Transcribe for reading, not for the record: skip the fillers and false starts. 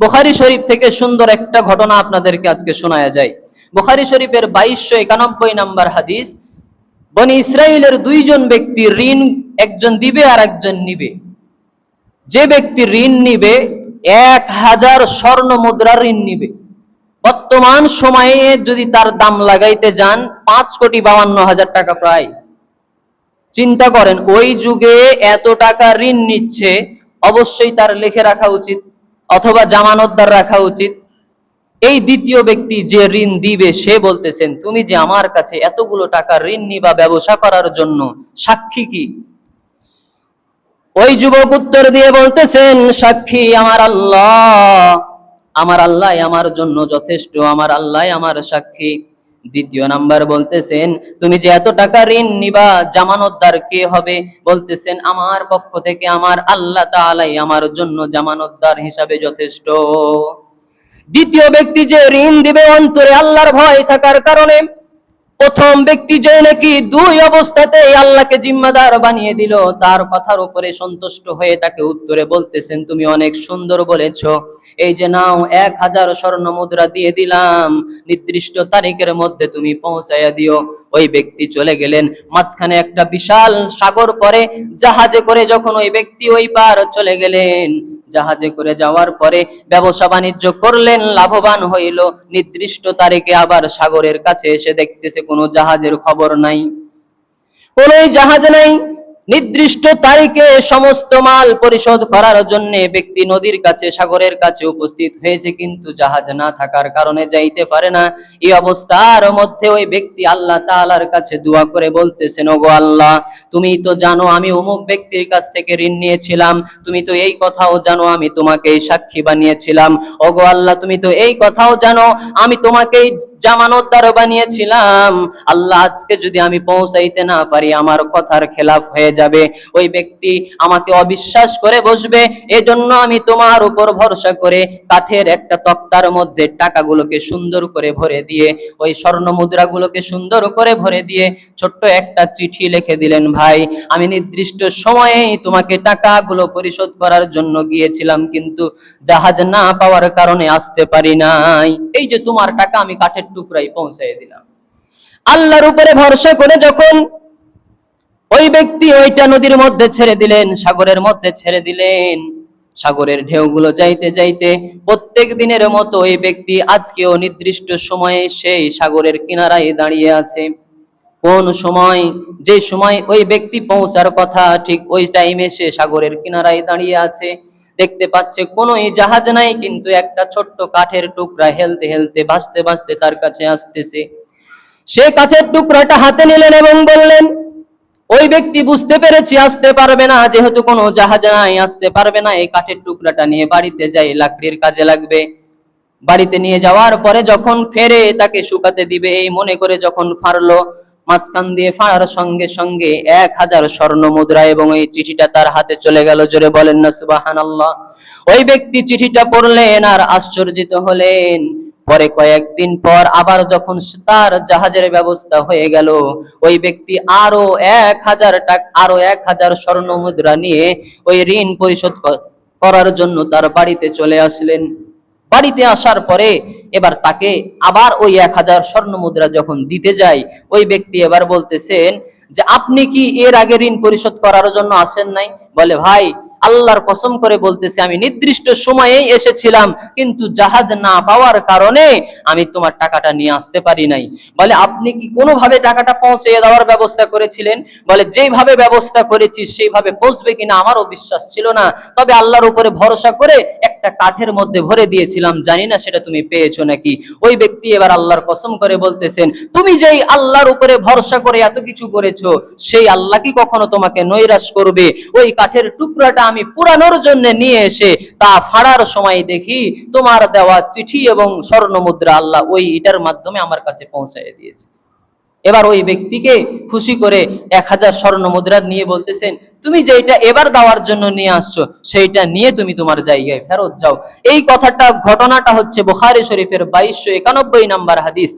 বুখারী শরীফ থেকে সুন্দর একটা ঘটনা আপনাদেরকে আজকে শোনায়া যায়। বুখারী শরীফের 2291 নম্বর হাদিস। বনি ইসরাইলের দুইজন ব্যক্তি ঋণ, একজন দিবে আর একজন নিবে। যে ব্যক্তি ঋণ নিবে 1000 স্বর্ণ মুদ্রা ঋণ নিবে। বর্তমান সময়ে যদি তার দাম লাগাইতে যান 5,52,00,000 টাকা প্রায়। চিন্তা করেন, ওই যুগে এত টাকা ঋণ নিচ্ছে, অবশ্যই তার লিখে রাখা উচিত অথবা জামানতদার রাখা উচিত। এই দ্বিতীয় ব্যক্তি যে ঋণ দিবে সে বলতেছেন, তুমি যে আমার কাছে এতগুলো টাকা ঋণ নিবা ব্যবসা করার জন্য, সাক্ষী কি? ওই যুবক উত্তর দিয়ে বলতেছেন, সাক্ষী আমার আল্লাহ, আমার আল্লাহ আমার জন্য যথেষ্ট, আমার আল্লাহ আমার সাক্ষী। দ্বিতীয় নাম্বার বলতেছেন, তুমি যে এত টাকা ঋণ নিবা জামানতদার কে হবে? বলতেছেন, আমার পক্ষ থেকে আমার আল্লাহ তাআলাই আমার জন্য জামানতদার হিসাবে যথেষ্ট। দ্বিতীয় ব্যক্তি যে ঋণ দিবে অন্তরে আল্লাহর ভয় থাকার কারণে, প্রথম ব্যক্তি যে নাকি দুই অবস্থাতে আল্লাহকে জিম্মাদার বানিয়ে দিল, তার কথার উপরে সন্তুষ্ট হয়ে তাকে উত্তরে বলতেছেন, তুমি অনেক সুন্দর বলেছো, এই যে নাও 1000 স্বর্ণ মুদ্রা দিয়ে দিলাম, নির্দিষ্ট তারিখের মধ্যে তুমি পৌঁছাইয়া দিও। ওই ব্যক্তি চলে গেলেন। মাঝখানে একটা বিশাল সাগর পরে জাহাজে করে যখন ওই ব্যক্তি ওই পার চলে গেলেন, জাহাজে করে যাওয়ার পরে ব্যবসা বাণিজ্য করলেন, লাভবান হইল। নির্দিষ্ট তারিখে আবার সাগরের কাছে এসে দেখতেছে কোনো জাহাজের খবর নাই, কোনো জাহাজ নাই। নির্দিষ্ট তারিখে সমস্ত মাল পরিশোধ করার জন্য ব্যক্তি নদীর কাছে, সাগরের কাছে উপস্থিত হয়েছে, কিন্তু জাহাজ না থাকার কারণে যাইতে পারে না। এই অবস্থার মধ্যে ওই ব্যক্তি আল্লাহ তাআলার কাছে দোয়া করে বলতেছেন, ওগো আল্লাহ, তুমি তো জানো আমি অমুক ব্যক্তির কাছ থেকে ঋণ নিয়েছিলাম, তুমি তো এই কথাও জানো আমি তোমাকে সাক্ষী বানিয়েছিলাম। ওগো আল্লাহ, তুমি তো এই কথাও জানো আমি তোমাকে জামানতদার বানিয়েছিলাম। আল্লাহ, আজকে যদি আমি পৌঁছাইতে না পারি আমার কথার খেলাফ হয়ে যাবে, ওই ব্যক্তি আমাকে অবিশ্বাস করে বসবে। এজন্য আমি তোমার উপর ভরসা করে কাঠের একটা তক্তার মধ্যে টাকাগুলোকে সুন্দর করে ভরে দিয়ে, ওই স্বর্ণ মুদ্রাগুলোকে সুন্দর করে ভরে দিয়ে ছোট্ট একটা চিঠি লিখে দিলেন, ভাই আমি নির্দিষ্ট সময়ে তোমাকে টাকাগুলো পরিশোধ করার জন্য গিয়েছিলাম, কিন্তু জাহাজ না পাওয়ার কারণে আসতে পারি নাই। এই যে তোমার টাকা আমি কাঠের টুকরাই পৌঁছাই দিলাম। আল্লাহর উপরে ভরসা করে যখন ওই ব্যক্তি ওইটা নদীর মধ্যে ছেড়ে দিলেন, সাগরের মধ্যে ছেড়ে দিলেন, সাগরের ঢেউগুলো যাইতে যাইতে প্রত্যেক দিনের মতো ওই ব্যক্তি আজকেও নির্দিষ্ট সময়ে সেই সাগরের কিনারায় দাঁড়িয়ে আছে। কোন সময়, যে সময় ওই ব্যক্তি পৌঁছার কথা, ঠিক ওই টাইমে সে সাগরের কিনারায় দাঁড়িয়ে আছে। দেখতে পাচ্ছে কোনোই জাহাজ নাই, কিন্তু একটা ছোট্ট কাঠের টুকরা হেলতে হেলতে ভাসতে ভাসতে তার কাছে আসতেছে। সে কাঠের টুকরাটা হাতে নিলেন এবং বললেন, ওই ব্যক্তি বুঝতে পেরেছি আসতে পারবে না, যেহেতু কোনো জাহাজ নাই আসতে পারবে না, এই কাঠের টুকরাটা নিয়ে বাড়িতে যাই, লাকড়ির কাজে লাগবে। বাড়িতে নিয়ে যাওয়ার পরে যখন ফেরে তাকে শুকাতে দিবে এই মনে করে যখন ফাড়লো, মাঝখান দিয়ে ফাড়ার সঙ্গে সঙ্গে 1000 স্বর্ণ মুদ্রা এবং এই চিঠিটা তার হাতে চলে গেল। জোরে বলেন না সুবহানাল্লাহ। ওই ব্যক্তি চিঠিটা পড়লেন আর আশ্চর্যিত হলেন। পরে কয়েকদিন পর আবার যখন তার জাহাজের ব্যবস্থা হয়ে গেল, ওই ব্যক্তি আরো 1000 টাকা, আরো 1000 স্বর্ণ মুদ্রা নিয়ে ওই ঋণ পরিশোধ করার জন্য তার বাড়িতে চলে আসলেন। বাড়িতে আসার পরে এবার তাকে আবার ওই 1000 স্বর্ণ মুদ্রা যখন দিতে যায়, ওই ব্যক্তি এবার বলতেছেন যে, আপনি কি এর আগে ঋণ পরিশোধ করার জন্য আসেন নাই? বলে, ভাই আল্লাহর কসম করে বলতেছি আমি নির্দিষ্ট সময়েই এসেছিলাম, কিন্তু জাহাজ না পাওয়ার কারণে আমি তোমার টাকাটা নিয়ে আসতে পারি নাই। বলে, আপনি কি কোনোভাবে টাকাটা পৌঁছে দেওয়ার ব্যবস্থা করেছিলেন? বলে, যেভাবে ব্যবস্থা করেছি সেইভাবে পৌঁছবে কিনা আমারও বিশ্বাস ছিল না, তবে আল্লাহর উপরে ভরসা করে একটা কাঠের মধ্যে ভরে দিয়েছিলাম, জানি না সেটা তুমি পেয়েছো নাকি। ওই ব্যক্তি এবার আল্লাহর কসম করে বলতেছেন, তুমি যেই আল্লাহর উপরে ভরসা করে এত কিছু করেছো, সেই আল্লাহ কি কখনো তোমাকে নৈরাশ করবে? ওই কাঠের টুকরাটা আমি পুরানোর জন্য নিয়ে এসে তা ফাড়ার সময় দেখি তোমার দেওয়া চিঠি এবং স্বর্ণ মুদ্রা আল্লাহ ওই ইটার মাধ্যমে আমার কাছে পৌঁছায় দিয়েছে। এবার ওই ব্যক্তিকে খুশি করে 1000 স্বর্ণ মুদ্রা নিয়ে বলতেছেন, তুমি যেটা এবার দেওয়ার জন্য নিয়ে আসছো সেইটা নিয়ে তুমি তোমার জায়গায় ফেরত যাও। এই কথাটা, ঘটনাটা হচ্ছে বুখারী শরীফের 2291 নম্বর হাদিস।